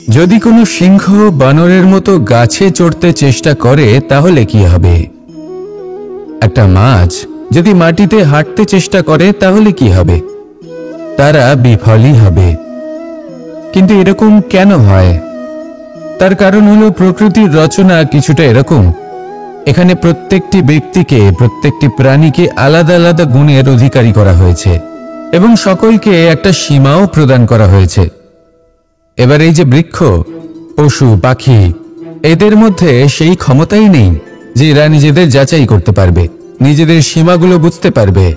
যদি কোনো সিংহ বানরের মতো গাছে চড়তে চেষ্টা করে তাহলে কি হবে? একটা মাছ যদি মাটিতে হাঁটতে চেষ্টা করে তাহলে কি হবে? তারা বিফলই হবে। কিন্তু এরকম কেন হয়? তার কারণ হলো প্রকৃতির রচনা কিছুটা এরকম। এখানে প্রত্যেকটি ব্যক্তিকে, প্রত্যেকটি প্রাণীকে আলাদা আলাদা গুণের অধিকারী করা হয়েছে এবং সকলকে একটা সীমাও প্রদান করা হয়েছে। এবার এই যে বৃক্ষ, পশু, পাখি, এদের মধ্যে সেই ক্ষমতাই নেই যে এরা নিজেদের যাচাই করতে পারবে, নিজেদের সীমাগুলো বুঝতে পারবে,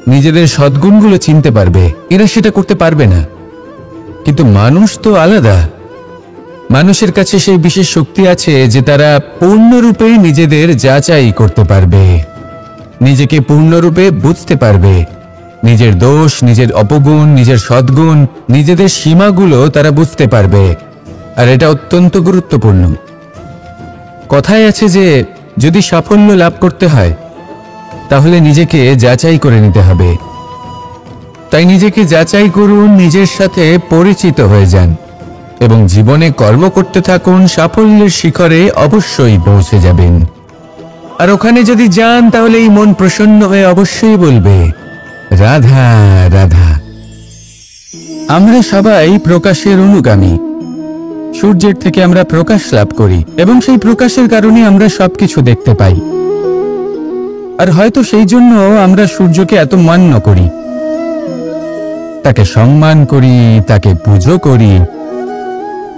নিজেদের সদ্গুণগুলো চিনতে পারবে। এরা সেটা করতে পারবে না। কিন্তু মানুষ তো আলাদা। মানুষের কাছে সেই বিশেষ শক্তি আছে যে তারা পূর্ণরূপে নিজেদের যাচাই করতে পারবে, নিজেকে পূর্ণরূপে বুঝতে পারবে, নিজের দোষ, নিজের অপগুণ, নিজের সদ্গুণ, নিজেদের সীমাগুলো তারা বুঝতে পারবে। আর এটা অত্যন্ত গুরুত্বপূর্ণ। কথায় আছে যে যদি সাফল্য লাভ করতে হয় তাহলে নিজেকে যাচাই করে নিতে হবে। তাই নিজেকে যাচাই করুন, নিজের সাথে পরিচিত হয়ে যান এবং জীবনে কর্ম করতে থাকুন। সাফল্যের শিখরে অবশ্যই পৌঁছে যাবেন। আর ওখানে যদি যান তাহলে এই মন প্রসন্ন হয়ে অবশ্যই বলবে, রাধা রাধা। আমরা সবাই প্রকাশের অনুগামী। সূর্যের থেকে আমরা প্রকাশ লাভ করি এবং সেই প্রকাশের কারণে আমরা সবকিছু দেখতে পাই। আর হয়তো সেই জন্য আমরা সূর্যকে এত মান্য করি, তাকে সম্মান করি, তাকে পুজো করি।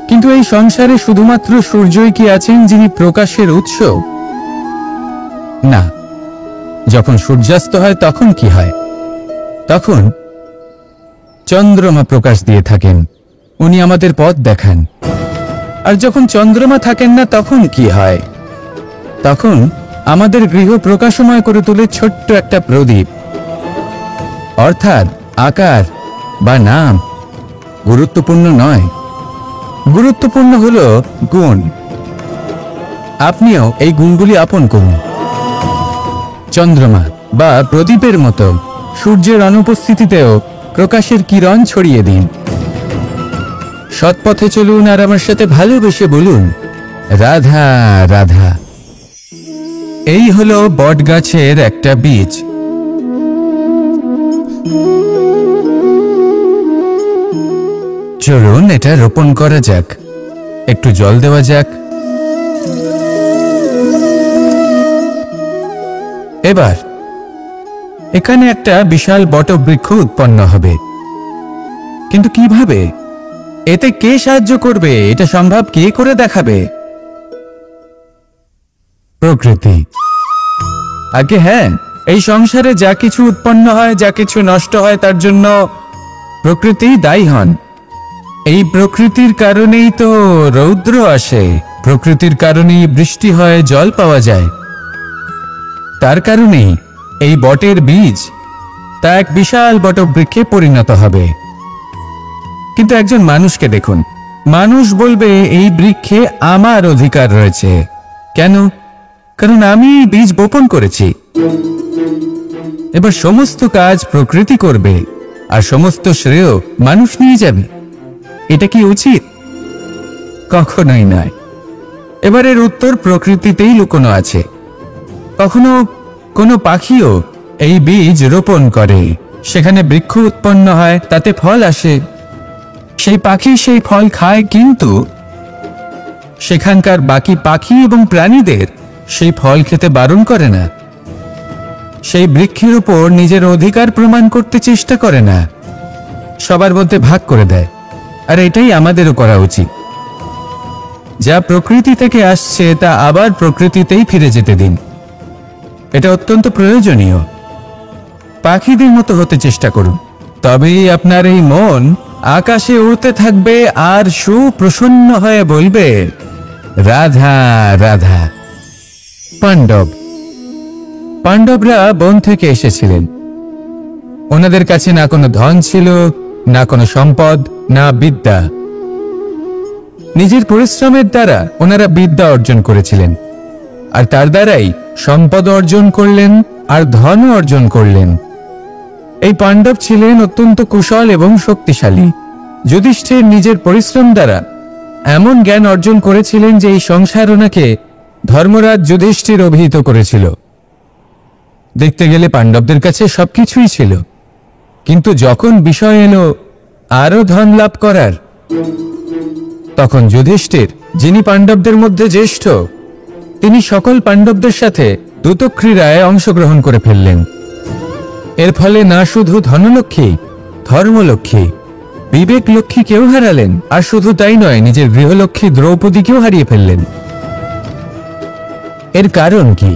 কিন্তু এই সংসারে শুধুমাত্র সূর্যই কি আছেন যিনি প্রকাশের উৎস? না। যখন সূর্যাস্ত হয় তখন কি হয়? তখন চন্দ্রমা প্রকাশ দিয়ে থাকেন, উনি আমাদের পথ দেখান। আর যখন চন্দ্রমা থাকেন না তখন কি হয়? তখন আমাদের গৃহ প্রকাশময় করে তোলে ছোট্ট একটা প্রদীপ। অর্থাৎ আকার বা নাম গুরুত্বপূর্ণ নয়, গুরুত্বপূর্ণ হলো গুণ। আপনিও এই গুণগুলি আপন করুন। চন্দ্রমা বা প্রদীপের মতো সূর্যের অনুপস্থিতিতেও প্রকাশের কিরণ ছড়িয়ে দিন। সৎপথে চলুন আর আমার সাথে ভালোবেসে বলুন, রাধা রাধা। এই হলো বটগাছের একটা বীজ। চলুন এটা রোপণ করা যাক, একটু জল দেওয়া যাক। এবার এখানে একটা বিশাল বটবৃক্ষ উৎপন্ন হবে। কিন্তু কিভাবে? এতে কে সাহায্য করবে? এটা সম্ভব কে করে দেখাবে? প্রকৃতি। আগে হ্যাঁ, এই সংসারে যা কিছু উৎপন্ন হয়, যা কিছু নষ্ট হয়, তার জন্য প্রকৃতি দায়ী হন। এই প্রকৃতির কারণেই তো রৌদ্র আসে, প্রকৃতির কারণেই বৃষ্টি হয়, জল পাওয়া যায়। তার কারণেই এই বটের বীজ তা এক বিশাল বটবৃক্ষে পরিণত হবে। কিন্তু একজন মানুষকে দেখুন, মানুষ বলবে এই বৃক্ষে আমার অধিকার রয়েছে। কেন? কারণ আমি বীজ বপন করেছি। এবার সমস্ত কাজ প্রকৃতি করবে আর সমস্ত শ্রেয় মানুষ নিয়ে যাবে। এটা কি উচিত? কখনোই নয়। এবারের উত্তর প্রকৃতিতেই লুকোনো আছে। কখনো কোনো পাখিও এই বীজ রোপণ করে, সেখানে বৃক্ষ উৎপন্ন হয়, তাতে ফল আসে, সেই পাখি সেই ফল খায়, কিন্তু সেখানকার বাকি পাখি এবং প্রাণীদের সেই ফল খেতে বারণ করে না। সেই বৃক্ষের উপর নিজের অধিকার প্রমাণ করতে চেষ্টা করে না, সবার মধ্যে ভাগ করে দেয়। আর এটাই আমাদেরও করা উচিত। যা প্রকৃতি থেকে আসছে তা আবার প্রকৃতিতেই ফিরে যেতে দিন। এটা অত্যন্ত প্রয়োজনীয়। পাখিদের মতো হতে চেষ্টা করুন, তবেই আপনার এই মন আকাশে উড়তে থাকবে আর সুপ্রসন্ন হয়ে বলবে, রাধা রাধা। পাণ্ডবরা বন থেকে এসেছিলেন। ওনাদের কাছে না কোনো ধন ছিল, না কোনো সম্পদ, না বিদ্যা। নিজের পরিশ্রমের দ্বারা ওনারা বিদ্যা অর্জন করেছিলেন, আর তার দ্বারাই সম্পদ অর্জন করলেন আর ধন অর্জন করলেন। এই পাণ্ডব ছিলেন অত্যন্ত কুশল এবং শক্তিশালী। যুধিষ্ঠির নিজের পরিশ্রম দ্বারা এমন জ্ঞান অর্জন করেছিলেন যে এই সংসার ওনাকে ধর্মরাজ যুধিষ্ঠির অভিহিত করেছিল। দেখতে গেলে পাণ্ডবদের কাছে সবকিছুই ছিল, কিন্তু যখন বিষয় এলো আরো ধন লাভ করার, তখন যুধিষ্ঠির, যিনি পাণ্ডবদের মধ্যে জ্যেষ্ঠ, তিনি সকল পাণ্ডবদের সাথে দ্যুতক্রীড়ায় অংশগ্রহণ করে ফেললেন। এর ফলে না শুধু ধনলক্ষ্মী, ধর্মলক্ষ্মী, বিবেক লক্ষ্মীকেও হারালেন, আর শুধু তাই নয়, নিজের গৃহলক্ষ্মী দ্রৌপদীকেও হারিয়ে ফেললেন। এর কারণ কি?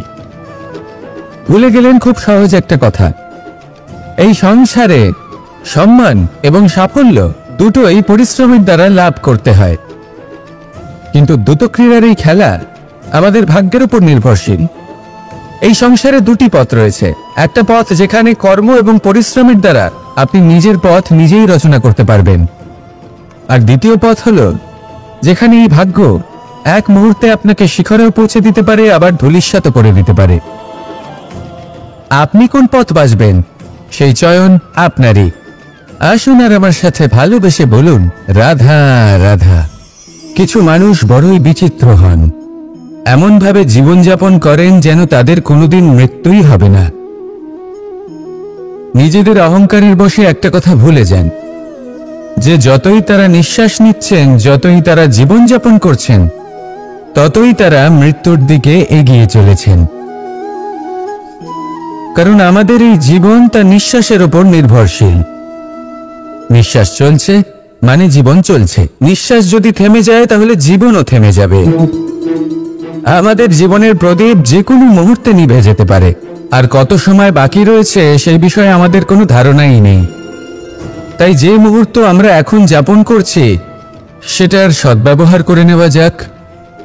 ভুলে গেলেন খুব সহজ একটা কথা, এই সংসারে সম্মান এবং সাফল্য দুটোই পরিশ্রমের দ্বারা লাভ করতে হয়। কিন্তু দ্যুতক্রীড়ার এই খেলা আমাদের ভাগ্যের উপর নির্ভরশীল। এই সংসারে দুটি পথ রয়েছে, একটা পথ যেখানে কর্ম এবং পরিশ্রমের দ্বারা আপনি নিজের পথ নিজেই রচনা করতে পারবেন, আর দ্বিতীয় পথ হলো যেখানে এই ভাগ্য এক মুহূর্তে আপনাকে শিখরেও পৌঁছে দিতে পারে, আবার ধূলিসাৎ করে দিতে পারে। আপনি কোন পথ বাছবেন সেই চয়ন আপনারই। আসুন আর আমার সাথে ভালোবেসে বলুন, রাধা রাধা। কিছু মানুষ বড়ই বিচিত্র হন, এমনভাবে জীবনযাপন করেন যেন তাদের কোনোদিন মৃত্যুই হবে না। নিজেদের অহংকারের বশে একটা কথা ভুলে যান, যে যতই তারা নিঃশ্বাস নিচ্ছেন, যতই তারা জীবনযাপন করছেন, ততই তারা মৃত্যুর দিকে এগিয়ে চলেছেন। কারণ আমাদের এই জীবন তার নিঃশ্বাসের উপর নির্ভরশীল। নিঃশ্বাস চলছে মানে জীবন চলছে, নিঃশ্বাস যদি থেমে যায় তাহলে জীবনও থেমে যাবে। আমাদের জীবনের প্রদীপ যে কোনো মুহূর্তে নিভে যেতে পারে, আর কত সময় বাকি রয়েছে সেই বিষয়ে আমাদের কোনো ধারণাই নেই। তাই যে মুহূর্ত আমরা এখন যাপন করছি সেটার সদ্ব্যবহার করে নেওয়া যাক,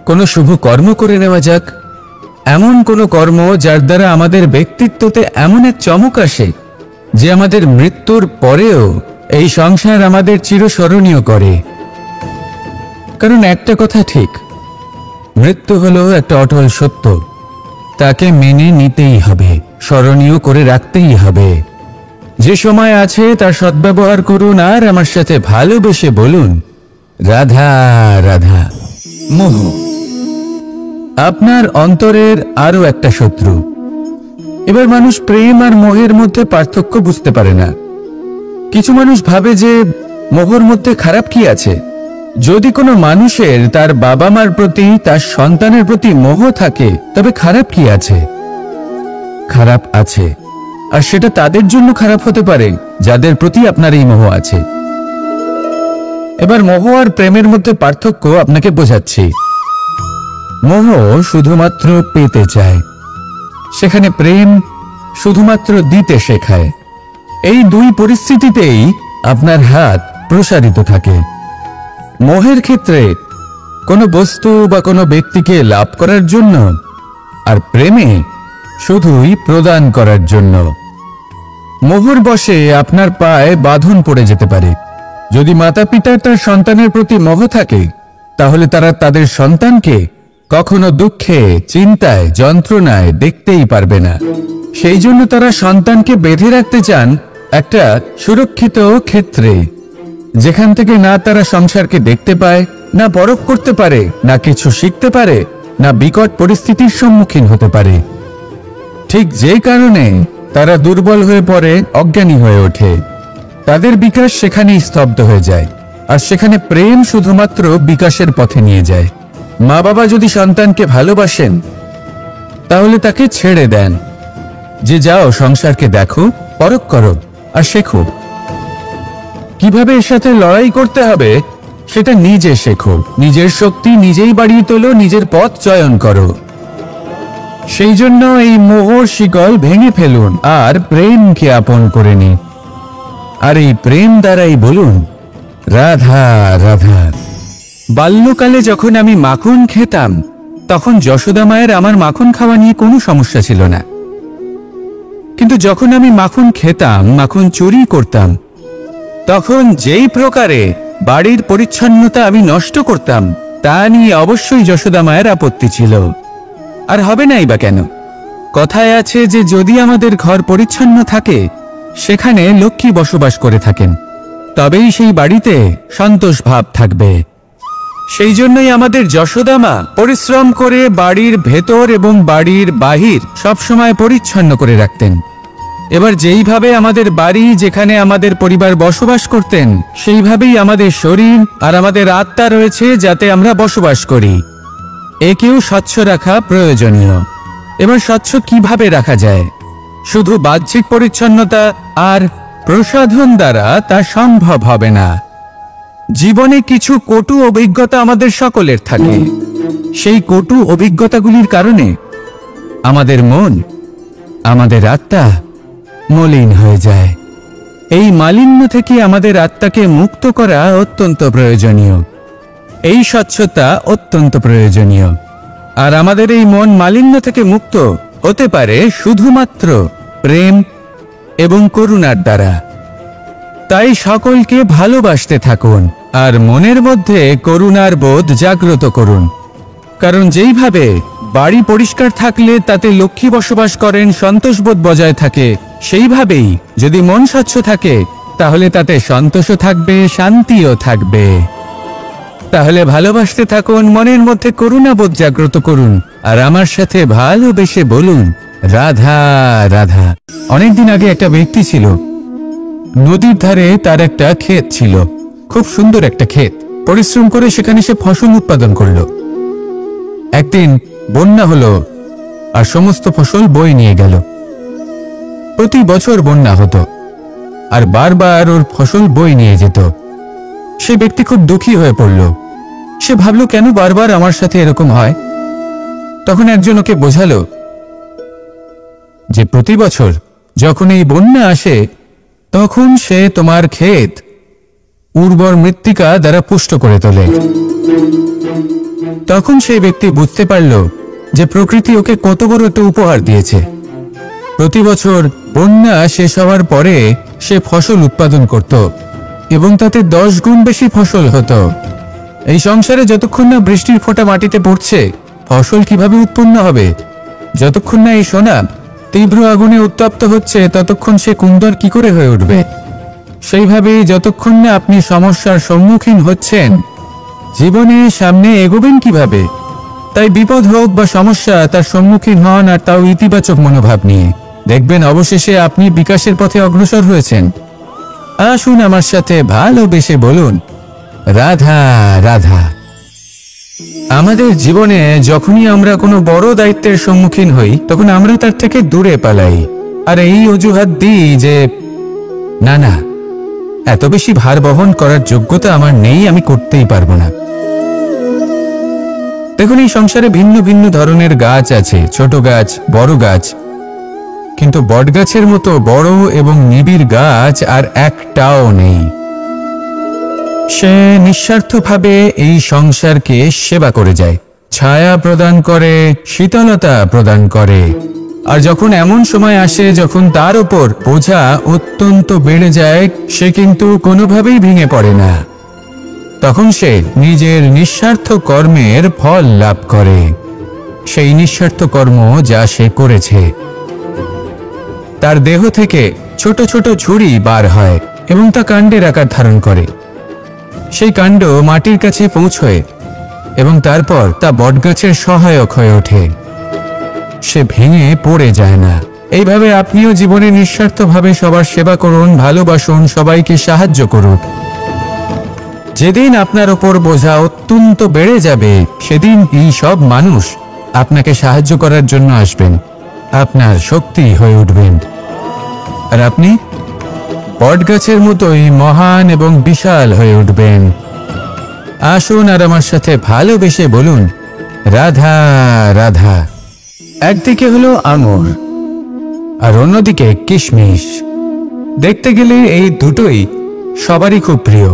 কোনো শুভ কর্ম করে নেওয়া যাক, এমন কোনো কর্ম যার দ্বারা আমাদের ব্যক্তিত্বতে এমন এক চমক আসে যে আমাদের মৃত্যুর পরেও এই সংসার আমাদের চিরস্মরণীয় করে। কারণ একটা কথা ঠিক, মৃত্যু হলো একটা অটল সত্য, তাকে মেনে নিতেই হবে, স্মরণীয় করে রাখতেই হবে। যে সময় আছে তার সদ্ব্যবহার করুন, আর আমার সাথে ভালোবেসে বলুন, রাধা রাধা। মোহ আপনার অন্তরের আরো একটা শত্রু। এবার মানুষ প্রেম আর মোহের মধ্যে পার্থক্য বুঝতে পারে না। কিছু মানুষ ভাবে যে মোহর মধ্যে খারাপ কি আছে। যদি কোনো মানুষের তার বাবা মার প্রতি, তার সন্তানের প্রতি মোহ থাকে, তবে খারাপ কি আছে? খারাপ আছে, আর সেটা তাদের জন্য খারাপ হতে পারে যাদের প্রতি আপনার এই মোহ আছে। এবার মোহ আর প্রেমের মধ্যে পার্থক্য আপনাকে বোঝাচ্ছি। মোহ শুধুমাত্র পেতে চায়, সেখানে প্রেম শুধুমাত্র দিতে শেখায়। এই দুই পরিস্থিতিতেই আপনার হাত প্রসারিত থাকে। মোহের ক্ষেত্রে কোনো বস্তু বা কোনো ব্যক্তিকে লাভ করার জন্য, আর প্রেমে শুধুই প্রদান করার জন্য। মোহর বশে আপনার পায়ে বাঁধন পড়ে যেতে পারে। যদি মাতা পিতার তার সন্তানের প্রতি মোহ থাকে, তাহলে তারা তাদের সন্তানকে কখনো দুঃখে, চিন্তায়, যন্ত্রণায় দেখতেই পারবে না। সেই জন্য তারা সন্তানকে বেঁধে রাখতে চান একটা সুরক্ষিত ক্ষেত্রে, যেখান থেকে না তারা সংসারকে দেখতে পায়, না পরখ করতে পারে, না কিছু শিখতে পারে, না বিকট পরিস্থিতির সম্মুখীন হতে পারে। ঠিক যে কারণে তারা দুর্বল হয়ে পড়ে, অজ্ঞানী হয়ে ওঠে। তাদের বিকাশ সেখানেই স্তব্ধ হয়ে যায়, আর সেখানে প্রেম শুধুমাত্র বিকাশের পথে নিয়ে যায়। মা বাবা যদি সন্তানকে ভালোবাসেন, তাহলে তাকে ছেড়ে দেন, যে যাও সংসারকে দেখো, পরখ করো আর শেখো। কিভাবে এর সাথে লড়াই করতে হবে সেটা নিজে শেখো। নিজের শক্তি নিজেই বাড়িয়ে তোলো, নিজের পথ চয়ন করো। সেই জন্য এই মোহর শিকল ভেঙে ফেলুন আর প্রেমকে আপন করে নিন। আর এই প্রেম দ্বারাই বলুন, রাধা রাধা। বাল্যকালে যখন আমি মাখন খেতাম, তখন যশোদা মায়ের আমার মাখন খাওয়া নিয়ে কোনো সমস্যা ছিল না। কিন্তু যখন আমি মাখন খেতাম, মাখন চুরি করতাম, তখন যেই প্রকারে বাড়ির পরিচ্ছন্নতা আমি নষ্ট করতাম, তা নিয়ে অবশ্যই যশোদা মায়ের আপত্তি ছিল। আর হবে নাই বা কেন? কথায় আছে যে যদি আমাদের ঘর পরিচ্ছন্ন থাকে, সেখানে লক্ষ্মী বসবাস করে থাকেন, তবেই সেই বাড়িতে সন্তোষ ভাব থাকবে। সেই জন্যই আমাদের যশোদা মা পরিশ্রম করে বাড়ির ভেতর এবং বাড়ির বাহির সবসময় পরিচ্ছন্ন করে রাখতেন। এবার যেইভাবে আমাদের বাড়ি, যেখানে আমাদের পরিবার বসবাস করতেন, সেইভাবেই আমাদের শরীর আর আমাদের আত্মা রয়েছে, যাতে আমরা বসবাস করি। একেও স্বচ্ছ রাখা প্রয়োজনীয়। এবার স্বচ্ছ কিভাবে রাখা যায়? শুধু বাহ্যিক পরিচ্ছন্নতা আর প্রসাধন দ্বারা তা সম্ভব হবে না। জীবনে কিছু কটু অভিজ্ঞতা আমাদের সকলের থাকে। সেই কটু অভিজ্ঞতাগুলির কারণে আমাদের মন, আমাদের আত্মা মলিন হয়ে যায়। এই মালিন্য থেকে আমাদের আত্মাকে মুক্ত করা অত্যন্ত প্রয়োজনীয়। এই স্বচ্ছতা অত্যন্ত প্রয়োজনীয়। আর আমাদের এই মন মালিন্য থেকে মুক্ত হতে পারে শুধুমাত্র প্রেম এবং করুণার দ্বারা। তাই সকলকে ভালোবাসতে থাকুন আর মনের মধ্যে করুণার বোধ জাগ্রত করুন। কারণ যেইভাবে বাড়ি পরিষ্কার থাকলে তাতে লক্ষ্মী বসবাস করেন, সন্তোষবোধ বজায় থাকে, সেইভাবেই যদি মন স্বচ্ছ থাকে তাহলে তাতে সন্তোষও থাকবে, শান্তিও থাকবে। তাহলে ভালোবাসতে থাকুন, মনের মধ্যে করুণাবোধ জাগ্রত করুন আর আমার সাথে ভালোবেসে বলুন, রাধা রাধা। অনেকদিন আগে একটা ব্যক্তি ছিল, নদীর ধারে তার একটা ক্ষেত ছিল, খুব সুন্দর একটা ক্ষেত। পরিশ্রম করে সেখানে সে ফসল উৎপাদন করলো। একদিন বন্যা হলো আর সমস্ত ফসল বয়ে নিয়ে গেল। প্রতি বছর বন্যা হতো আর বারবার ওর ফসল বয়ে নিয়ে যেত। সে ব্যক্তি খুব দুঃখী হয়ে পড়ল। সে ভাবল, কেন বারবার আমার সাথে এরকম হয়? তখন একজন ওকে বোঝালো যে প্রতি বছর যখন এই বন্যা আসে তখন সে তোমার ক্ষেত উর্বর মৃত্তিকা দ্বারা পুষ্ট করে তোলে। তখন সেই ব্যক্তি বুঝতে পারল যে প্রকৃতি ওকে কত বড় একটা উপহার দিয়েছে। প্রতি বছর বন্যা শেষ হওয়ার পরে সে ফসল উৎপাদন করত এবং তাতে 10 গুণ বেশি ফসল হতো। এই সংসারে যতক্ষণ না বৃষ্টির ফোঁটা মাটিতে পড়ছে, ফসল কিভাবে উৎপন্ন হবে? যতক্ষণ না এই সোনা তীব্র আগুনে উত্তপ্ত হচ্ছে, ততক্ষণ সে কুন্দর কি করে হয়ে উঠবে? সেইভাবেই যতক্ষণ না আপনি সমস্যার সম্মুখীন হচ্ছেন, জীবনে সামনে এগোবেন কিভাবে? তাই বিপদ হোক বা সমস্যা, তার সম্মুখীন হন, আর তাও ইতিবাচক মনোভাব নিয়ে। দেখবেন অবশেষে আপনি বিকাশের পথে অগ্রসর হয়েছেন। আসুন আমার সাথে ভালোবেসে বলুন, রাধা রাধা। আমাদের জীবনে যখনই আমরা কোনো বড় দায়িত্বের সম্মুখীন হই, তখন আমরা তার থেকে দূরে পালাই আর এই অজুহাত দিই যে না না, এত বেশি ভার বহন করার যোগ্যতা আমার নেই, আমি করতেই পারবো না। দেখুন, এই সংসারে ভিন্ন ভিন্ন ধরনের গাছ আছে, ছোট গাছ, বড় গাছ, কিন্তু বটগাছের মতো বড় এবং নিবিড় গাছ আর একটাও নেই। সে নিঃস্বার্থভাবে এই সংসারকে সেবা করে যায়, ছায়া প্রদান করে, শীতলতা প্রদান করে। আর যখন এমন সময় আসে যখন তার উপর বোঝা অত্যন্ত বেড়ে যায়, সে কিন্তু কোনোভাবেই ভেঙে পড়ে না। তখন সে নিজের নিঃস্বার্থ কর্মের ফল লাভ করে, সেই নিঃস্বার্থ কর্ম যা সে করেছে। তার দেহ থেকে ছোট ছোট ঝুড়ি বার হয় এবং তা কাণ্ডের আকার ধারণ করে। সেই কাণ্ড মাটির কাছে পৌঁছয় এবং তারপর তা বটগাছের সহায়ক হয়ে ওঠে। সে ভেঙে পড়ে যায় না। এইভাবে আপনিও জীবনে নিঃস্বার্থভাবে সবার সেবা করুন, ভালোবাসুন, সবাইকে সাহায্য করুন। যেদিন আপনার ওপর বোঝা অত্যন্ত বেড়ে যাবে, সেদিন এই সব মানুষ আপনাকে সাহায্য করার জন্য আসবেন, আপনার শক্তি হয়ে উঠবেন, আর আপনি বটগাছের মতোই মহান এবং বিশাল হয়ে উঠবেন। আসুন আর আমার সাথে ভালোবেসে বলুন, রাধা রাধা। একদিকে হলো আঙুর আর অন্যদিকে কিশমিশ। দেখতে গেলে এই দুটোই সবারই খুব প্রিয়।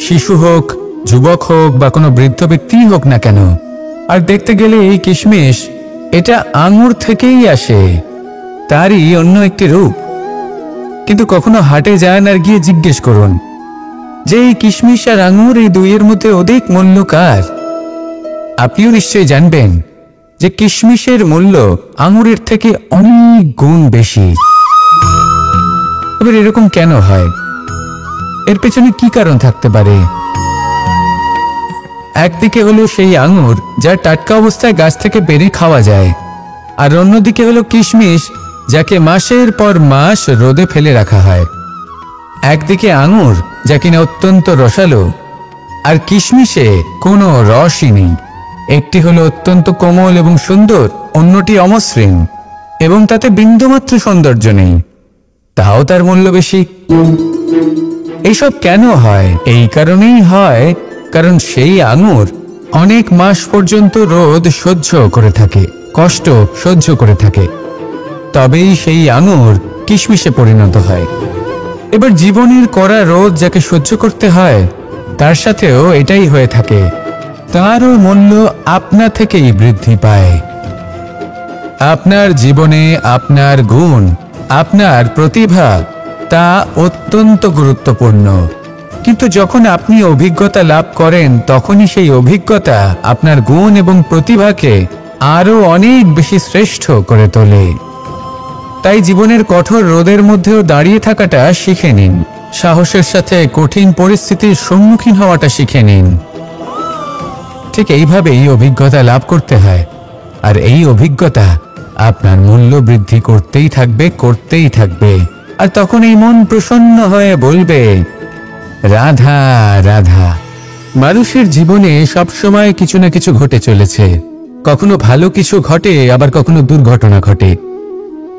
শিশু হোক, যুবক হোক বা কোনো বৃদ্ধ ব্যক্তি হোক না কেন। আর দেখতে গেলে এই কিশমিশ, এটা আঙুর থেকেই আসে, তারই অন্য একটি রূপ। কিন্তু কখনো হাটে যান আর গিয়ে জিজ্ঞেস করুন যে এই কিশমিশ আর আঙুর, এই দুইয়ের মধ্যে অধিক মূল্য কার? আপনিও নিশ্চয়ই জানবেন যে কিশমিশের মূল্য আঙুরের থেকে অনেক গুণ বেশি। এবার এরকম কেন হয়? এর পেছনে কি কারণ থাকতে পারে? একদিকে হলো সেই আঙুর যা টাটকা অবস্থায় গাছ থেকে পেড়ে খাওয়া যায়, আর অন্যদিকে হলো কিশমিশ যাকে মাসের পর মাস রোদে ফেলে রাখা হয়। একদিকে আঙুর যা কিনা অত্যন্ত রসালো, আর কিশমিশে কোনো রসই নেই। একটি হলো অত্যন্ত কোমল এবং সুন্দর, অন্যটি অমসৃণ এবং তাতে বিন্দুমাত্র সৌন্দর্য নেই, তাও তার মূল্য বেশি। এইসব কেন হয়? এই কারণেই হয় কারণ সেই আঙুর অনেক মাস পর্যন্ত রোদ সহ্য করে থাকে, কষ্ট সহ্য করে থাকে, তবেই সেই আঙুর কিশমিশে পরিণত হয়। এবার জীবনের কড়া রোদ যাকে সহ্য করতে হয় তার সাথেও এটাই হয়ে থাকে, তারও মূল্য আপনা থেকেই বৃদ্ধি পায়। আপনার জীবনে আপনার গুণ, আপনার প্রতিভা তা অত্যন্ত গুরুত্বপূর্ণ, কিন্তু যখন আপনি অভিজ্ঞতা লাভ করেন তখনই সেই অভিজ্ঞতা আপনার গুণ এবং প্রতিভাকে আরো অনেক বেশি শ্রেষ্ঠ করে তোলে। তাই জীবনের কঠোর রোদের মধ্যেও দাঁড়িয়ে থাকাটা শিখে নিন, সাহসের সাথে কঠিন পরিস্থিতির সম্মুখীন হওয়াটা শিখে নিন। ঠিক এইভাবেই অভিজ্ঞতা লাভ করতে হয়, আর এই অভিজ্ঞতা আপনার মূল্য বৃদ্ধি করতেই থাকবে, করতেই থাকবে। আর তখন এই মন প্রসন্ন হয়ে বলবে, রাধা রাধা। মানুষের জীবনে সবসময় কিছু না কিছু ঘটে চলেছে, কখনো ভালো কিছু ঘটে, আবার কখনো দুর্ঘটনা ঘটে।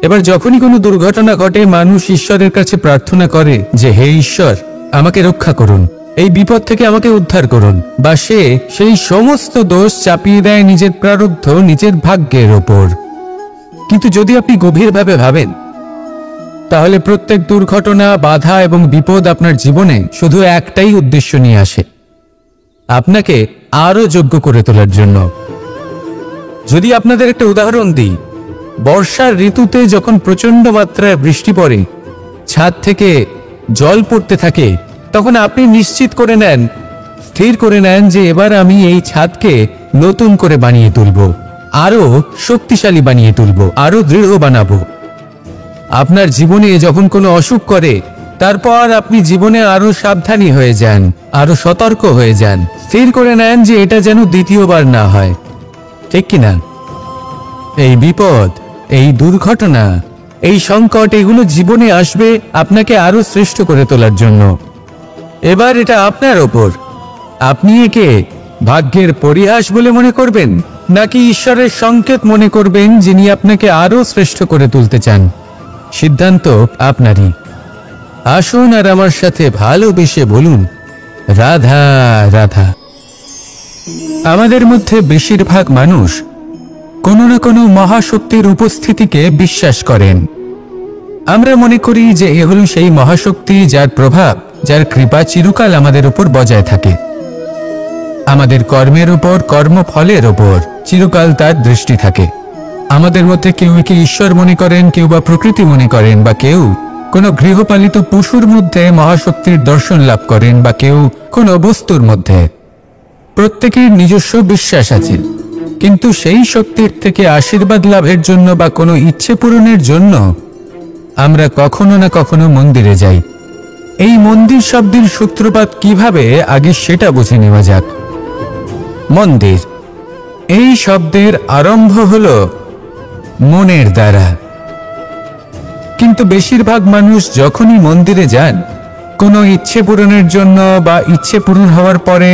এবার যখনই কোনো দুর্ঘটনা ঘটে মানুষ ঈশ্বরের কাছে প্রার্থনা করে যে হে ঈশ্বর, আমাকে রক্ষা করুন, এই বিপদ থেকে আমাকে উদ্ধার করুন, বা সে সেই সমস্ত দোষ চাপিয়ে দেয় নিজের প্রারব্ধ, নিজের ভাগ্যের ওপর। কিন্তু যদি আপনি গভীরভাবে ভাবেন তাহলে প্রত্যেক দুর্ঘটনা, বাধা এবং বিপদ আপনার জীবনে শুধু একটাই উদ্দেশ্য নিয়ে আসে, আপনাকে আরো যোগ্য করে তোলার জন্য। যদি আপনাদের একটা উদাহরণ দিই, বর্ষার ঋতুতে যখন প্রচন্ড মাত্রায় বৃষ্টি পড়ে, ছাদ থেকে জল পড়তে থাকে, তখন আপনি নিশ্চিত করে নেন, স্থির করে নেন যে এবার আমি এই ছাদকে নতুন করে বানিয়ে তুলব, আরো শক্তিশালী বানিয়ে তুলব, আরো দৃঢ় বানাবো। আপনার জীবনে যখন কোনো অসুখ করে, তারপর আপনি জীবনে আরো সাবধানী হয়ে যান, আরো সতর্ক হয়ে যান, স্থির করে নেন যে এটা যেন দ্বিতীয়বার না হয়, ঠিক কিনা? এই বিপদ, এই দুর্ঘটনা, এই সংকট, এগুলো জীবনে আসবে আপনাকে আরো শ্রেষ্ঠ করে তোলার জন্য। এবার এটা আপনার ওপর, আপনি একে ভাগ্যের পরিহাস বলে মনে করবেন নাকি ঈশ্বরের সংকেত মনে করবেন যিনি আপনাকে আরো শ্রেষ্ঠ করে তুলতে চান। সিদ্ধান্ত আপনারই। আসুন আর আমার সাথে ভালোবেসে বলুন, রাধা রাধা। আমাদের মধ্যে বেশিরভাগ মানুষ কোনো না কোনো মহাশক্তির উপস্থিতিকে বিশ্বাস করেন। আমরা মনে করি যে এ হল সেই মহাশক্তি যার প্রভাব, যার কৃপা চিরকাল আমাদের উপর বজায় থাকে। আমাদের কর্মের উপর, কর্মফলের উপর চিরকাল তার দৃষ্টি থাকে। আমাদের মধ্যে কেউ একে ঈশ্বর মনে করেন, কেউ বা প্রকৃতি মনে করেন, বা কেউ কোনো গৃহপালিত পশুর মধ্যে মহাশক্তির দর্শন লাভ করেন, বা কেউ কোনো বস্তুর মধ্যে। প্রত্যেকের নিজস্ব বিশ্বাস আছে, কিন্তু সেই শক্তির থেকে আশীর্বাদ লাভের জন্য বা কোনো ইচ্ছে পূরণের জন্য আমরা কখনো না কখনো মন্দিরে যাই। এই মন্দির শব্দের সূত্রপাত কিভাবে, আগে সেটা বুঝে নেওয়া যাক। মন্দির এই শব্দের আরম্ভ হলো মনের দ্বারা, কিন্তু বেশিরভাগ মানুষ যখনই মন্দিরে যান কোনো ইচ্ছে পূরণের জন্য বা ইচ্ছে পূরণ হওয়ার পরে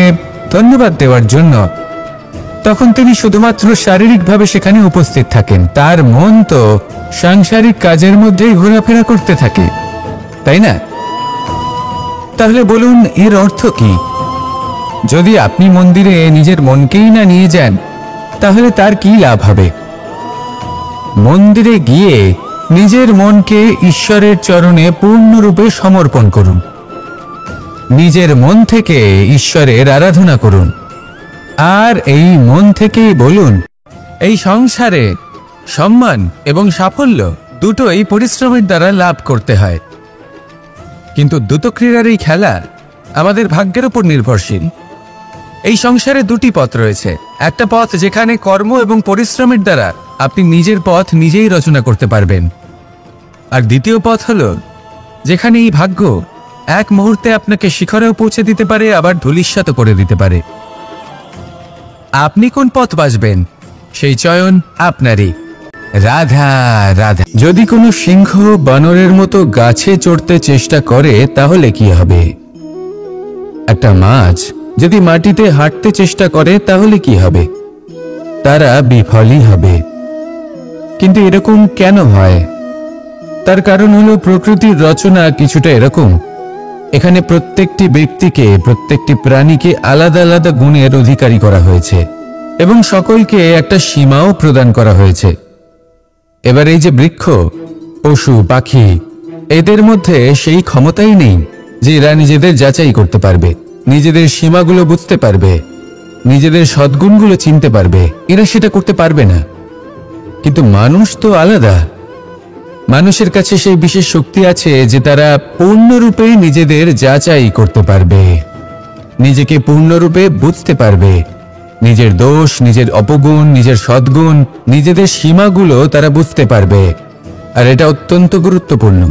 ধন্যবাদ দেওয়ার জন্য, তখন তিনি শুধুমাত্র শারীরিকভাবে সেখানে উপস্থিত থাকেন, তার মন তো সাংসারিক কাজের মধ্যেই ঘোরাফেরা করতে থাকে, তাই না? তাহলে বলুন, এর অর্থ কি? যদি আপনি মন্দিরে নিজের মনকেই না নিয়ে যান তাহলে তার কি লাভ হবে? মন্দিরে গিয়ে নিজের মনকে ঈশ্বরের চরণে পূর্ণরূপে সমর্পণ করুন, নিজের মন থেকে ঈশ্বরের আরাধনা করুন, আর এই মন থেকেই বলুন, এই সংসারে সম্মান এবং সাফল্য দুটোই পরিশ্রমের দ্বারা লাভ করতে হয়, কিন্তু দ্রুতক্রীড়ার এই খেলা আমাদের ভাগ্যের উপর নির্ভরশীল। এই সংসারে দুটি পথ রয়েছে, একটা পথ যেখানে কর্ম এবং পরিশ্রমের দ্বারা আপনি নিজের পথ নিজেই রচনা করতে পারবেন, আর দ্বিতীয় পথ হলো যেখানে এই ভাগ্য এক মুহূর্তে আপনাকে শিখরেও পৌঁছে দিতে পারে, আবার ধূলিসাৎ করে দিতে পারে। আপনি কোন পথ বাছবেন সেই চয়ন আপনারই। রাধা রাধা। যদি কোনো সিংহ বানরের মতো গাছে চড়তে চেষ্টা করে তাহলে কি হবে? একটা মাছ যদি মাটিতে হাঁটতে চেষ্টা করে তাহলে কি হবে? তারা বিফলই হবে। কিন্তু এরকম কেন হয়? তার কারণ হলো প্রকৃতির রচনা কিছুটা এরকম। এখানে প্রত্যেকটি ব্যক্তিকে, প্রত্যেকটি প্রাণীকে আলাদা আলাদা গুণের অধিকারী করা হয়েছে এবং সকলকে একটা সীমাও প্রদান করা হয়েছে। এবার এই যে বৃক্ষ, পশু, পাখি, এদের মধ্যে সেই ক্ষমতাই নেই যে এরা নিজেদের যাচাই করতে পারবে, নিজেদের সীমাগুলো বুঝতে পারবে, নিজেদের সদ্গুণগুলো চিনতে পারবে। এরা সেটা করতে পারবে না। কিন্তু মানুষ তো আলাদা। মানুষের কাছে সেই বিশেষ শক্তি আছে যে তারা পূর্ণরূপে নিজেদের যাচাই করতে পারবে, নিজেকে পূর্ণরূপে বুঝতে পারবে, নিজের দোষ, নিজের অপগুণ, নিজের সদ্গুণ, নিজেদের সীমাগুলো তারা বুঝতে পারবে। আর এটা অত্যন্ত গুরুত্বপূর্ণ।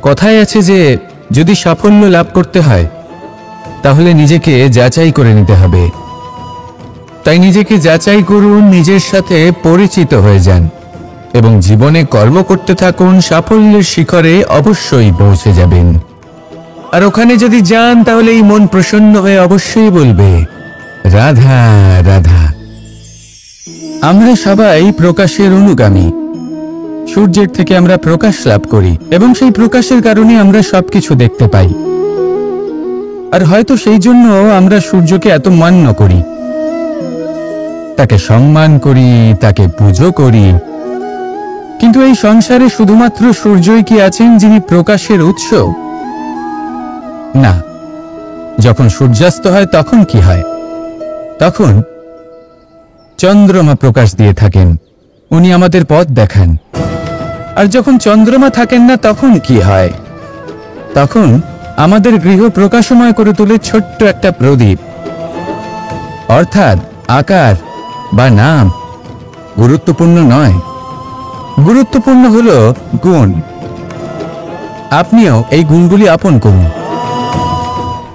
কথায় আছে যে যদি সাফল্য লাভ করতে হয় তাহলে নিজেকে যাচাই করে নিতে হবে। তাই নিজেকে যাচাই করুন, নিজের সাথে পরিচিত হয়ে যান এবং জীবনে কর্ম করতে থাকুন। সাফল্যের শিখরে অবশ্যই পৌঁছে যাবেন। আর ওখানে যদি যান তাহলে এই মন প্রসন্ন হয়ে অবশ্যই বলবে রাধা রাধা। আমরা সবাই প্রকাশের অনুগামী। সূর্যের থেকে আমরা প্রকাশ লাভ করি এবং সেই প্রকাশের কারণে আমরা সবকিছু দেখতে পাই। আর হয়তো সেই জন্য আমরা সূর্যকে এত মান্য করি, তাকে সম্মান করি, তাকে পুজো করি। কিন্তু এই সংসারে শুধুমাত্র সূর্যই কি আছেন যিনি প্রকাশের উৎস? না। যখন সূর্যাস্ত হয় তখন কি হয়? তখন চন্দ্রমা প্রকাশ দিয়ে থাকেন, উনি আমাদের পথ দেখান। আর যখন চন্দ্রমা থাকেন না তখন কি হয়? তখন আমাদের গৃহ প্রকাশময় করে তোলে ছোট্ট একটা প্রদীপ। অর্থাৎ আকার বা নাম গুরুত্বপূর্ণ নয়, গুরুত্বপূর্ণ হলো গুণ। আপনিও এই গুণগুলি আপন করুন।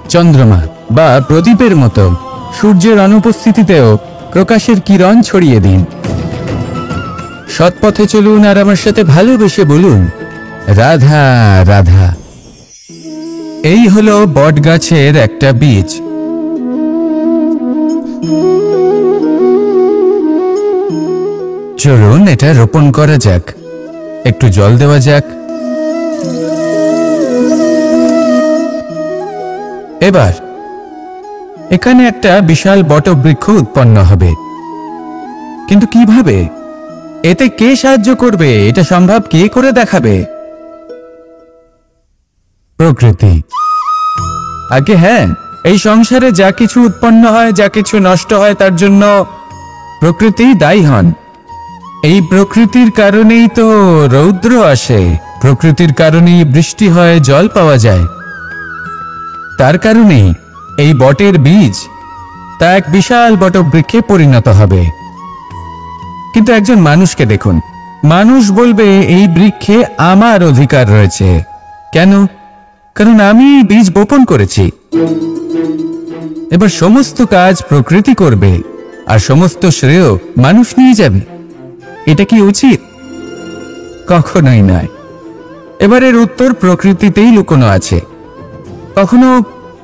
চন্দ্রমা বা প্রদীপের মতো সূর্যের অনুপস্থিতিতেও প্রকাশের কিরণ ছড়িয়ে দিন। সৎপথে চলুন আর আমার সাথে ভালোবেসে বলুন রাধা রাধা। এই হলো বটগাছের একটা বীজ। চলুন এটা রোপণ করা যাক, একটু জল দেওয়া যাক। এবার এখানে একটা বিশাল বটবৃক্ষ উৎপন্ন হবে। কিন্তু কিভাবে? এতে কে সাহায্য করবে? এটা সম্ভব কে করে দেখাবে? প্রকৃতি। আগে হ্যাঁ, এই সংসারে যা কিছু উৎপন্ন হয়, যা কিছু নষ্ট হয়, তার জন্য প্রকৃতি দায়ী হন। এই প্রকৃতির কারণেই তো রৌদ্র আসে, প্রকৃতির কারণেই বৃষ্টি হয়, জল পাওয়া যায়। তার কারণেই এই বটের বীজ তা এক বিশাল বটবৃক্ষে পরিণত হবে। কিন্তু একজন মানুষকে দেখুন, মানুষ বলবে এই বৃক্ষে আমার অধিকার রয়েছে। কেন? কারণ আমি বীজ বপন করেছি। এবার সমস্ত কাজ প্রকৃতি করবে আর সমস্ত শ্রেয় মানুষ নিয়ে যাবে। এটা কি উচিত? কখনোই নয়। এবারের উত্তর প্রকৃতিতেই লুকোনো আছে। কখনো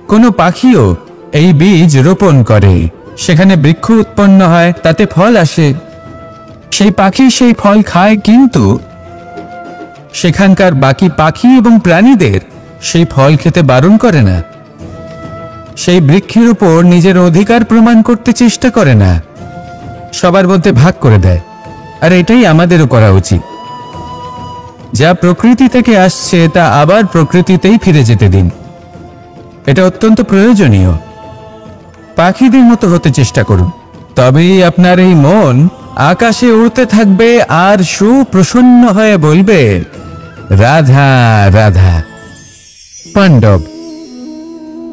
কোনো পাখিও এই বীজ রোপণ করে, সেখানে বৃক্ষ উৎপন্ন হয়, তাতে ফল আসে, সেই পাখি সেই ফল খায়, কিন্তু সেখানকার বাকি পাখি এবং প্রাণীদের সেই ফল খেতে বারণ করে না। সেই বৃক্ষের উপর নিজের অধিকার প্রমাণ করতে চেষ্টা করে না, সবার মধ্যে ভাগ করে দেয়। আর এটাই আমাদেরও করা উচিত। যা প্রকৃতি থেকে আসছে তা আবার প্রকৃতিতেই ফিরে যেতে দিন। এটা অত্যন্ত প্রয়োজনীয়। পাখিদের মতো হতে চেষ্টা করুন, তবেই আপনার এই মন আকাশে উড়তে থাকবে আর সুপ্রসন্ন হয়ে বলবে রাধা রাধা।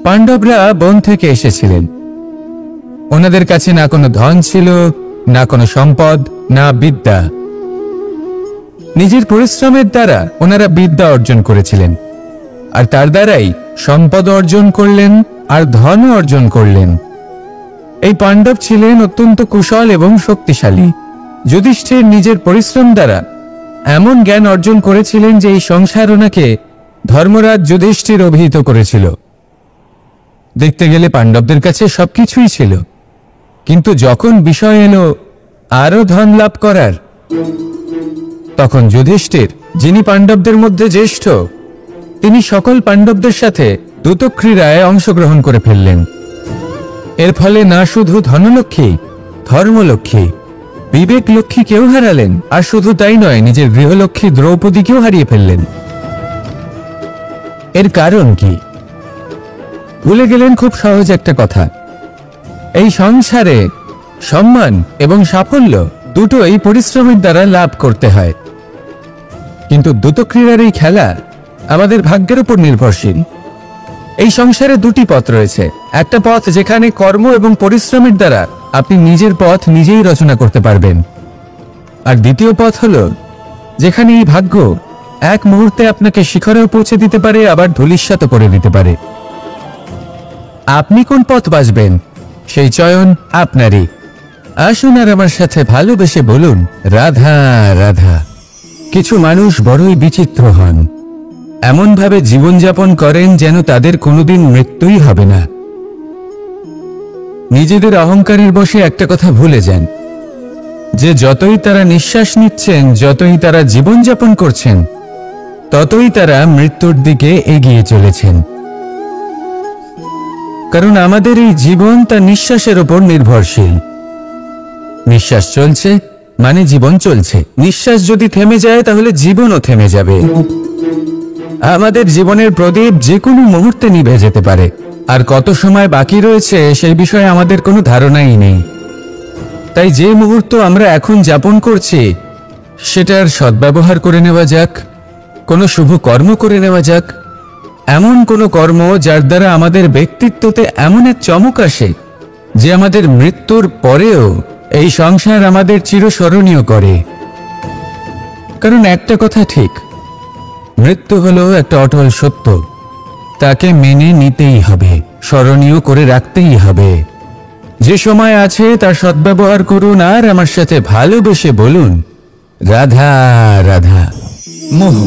পাণ্ডবরা বন থেকে এসেছিলেন। ওনাদের কাছে না কোনো ধন ছিল, না কোনো সম্পদ, না বিদ্যা। নিজের পরিশ্রমের দ্বারা ওনারা বিদ্যা অর্জন করেছিলেন, আর তার দ্বারাই সম্পদ অর্জন করলেন আর ধন অর্জন করলেন। এই পাণ্ডব ছিলেন অত্যন্ত কুশল এবং শক্তিশালী। যুধিষ্ঠির নিজের পরিশ্রম দ্বারা এমন জ্ঞান অর্জন করেছিলেন যে এই সংসার ওনাকে ধর্মরাজ যুধিষ্ঠির অভিহিত করেছিল। দেখতে গেলে পাণ্ডবদের কাছে সবকিছুই ছিল, কিন্তু যখন বিষয় এলো আরো ধন লাভ করার, তখন যুধিষ্ঠির, যিনি পাণ্ডবদের মধ্যে জ্যেষ্ঠ, তিনি সকল পাণ্ডবদের সাথে দ্যুতক্রীড়ায় অংশগ্রহণ করে ফেললেন। এর ফলে না শুধু ধনলক্ষ্মী, ধর্মলক্ষ্মী, বিবেক লক্ষ্মীকেও হারালেন, আর শুধু তাই নয়, নিজের গৃহলক্ষ্মী দ্রৌপদীকেও হারিয়ে ফেললেন। এর কারণ কি? ভুলে গেলেন খুব সহজ একটা কথা, এই সংসারে সম্মান এবং সাফল্য দুটোই পরিশ্রমের দ্বারা লাভ করতে হয়। কিন্তু দ্যুতক্রীড়ার এই খেলা আমাদের ভাগ্যের উপর নির্ভরশীল। এই সংসারে দুটি পথ রয়েছে, একটা পথ যেখানে কর্ম এবং পরিশ্রমের দ্বারা আপনি নিজের পথ নিজেই রচনা করতে পারবেন, আর দ্বিতীয় পথ হলো যেখানে এই ভাগ্য এক মুহূর্তে আপনাকে শিখরেও পৌঁছে দিতে পারে, আবার ধূলিসাৎ করে দিতে পারে। আপনি কোন পথ বাছবেন সেই চয়ন আপনারই। আসুন আর আমার সাথে ভালোবেসে বলুন, রাধা রাধা। কিছু মানুষ বড়ই বিচিত্র হন, এমনভাবে জীবনযাপন করেন যেন তাদের কোনোদিন মৃত্যুই হবে না। নিজেদের অহংকারের বশে একটা কথা ভুলে যান, যে যতই তারা নিঃশ্বাস নিচ্ছেন, যতই তারা জীবনযাপন করছেন, ততই তারা মৃত্যুর দিকে এগিয়ে চলেছেন। কারণ আমাদের এই জীবন তার নিঃশ্বাসের উপর নির্ভরশীল। নিঃশ্বাস চলছে মানে জীবন চলছে, নিঃশ্বাস যদি থেমে যায় তাহলে জীবনও থেমে যাবে। আমাদের জীবনের প্রদীপ যে কোনো মুহূর্তে নিভে যেতে পারে, আর কত সময় বাকি রয়েছে সেই বিষয়ে আমাদের কোনো ধারণাই নেই। তাই যে মুহূর্ত আমরা এখন যাপন করছি সেটার সদ্ব্যবহার করে নেওয়া যাক, কোনো শুভ কর্ম করে নেওয়া যাক, এমন কোনো কর্ম যার দ্বারা আমাদের ব্যক্তিত্বতে এমন এক চমক আসে যে আমাদের মৃত্যুর পরেও এই সংসার আমাদের চিরস্মরণীয় করে। কারণ একটা কথা ঠিক, মৃত্যু হলো একটা অটল সত্য, তাকে মেনে নিতেই হবে, স্মরণীয় করে রাখতেই হবে। যে সময় আছে তার সদ্ব্যবহার করুন, আর আমার সাথে ভালোবেসে বলুন, রাধা রাধা। মোহ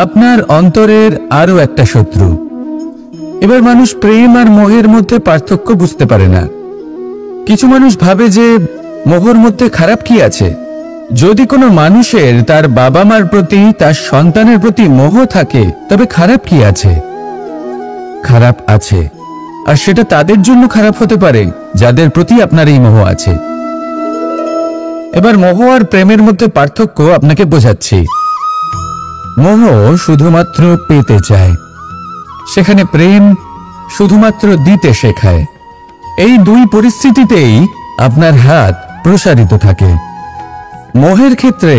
আপনার অন্তরের আরো একটা শত্রু। এবার মানুষ প্রেম আর মোহের মধ্যে পার্থক্য বুঝতে পারে না। কিছু মানুষ ভাবে যে মোহর মধ্যে খারাপ কি আছে। যদি কোনো মানুষের তার বাবা মার প্রতি, তার সন্তানের প্রতি মোহ থাকে, তবে খারাপ কি আছে? খারাপ আছে, আর সেটা তাদের জন্য খারাপ হতে পারে যাদের প্রতি আপনার এই মোহ আছে। এবার মোহ আর প্রেমের মধ্যে পার্থক্য আপনাকে বোঝাচ্ছি। মোহ শুধুমাত্র পেতে চায়, সেখানে প্রেম শুধুমাত্র দিতে শেখায়। এই দুই পরিস্থিতিতেই আপনার হাত প্রসারিত থাকে। মোহের ক্ষেত্রে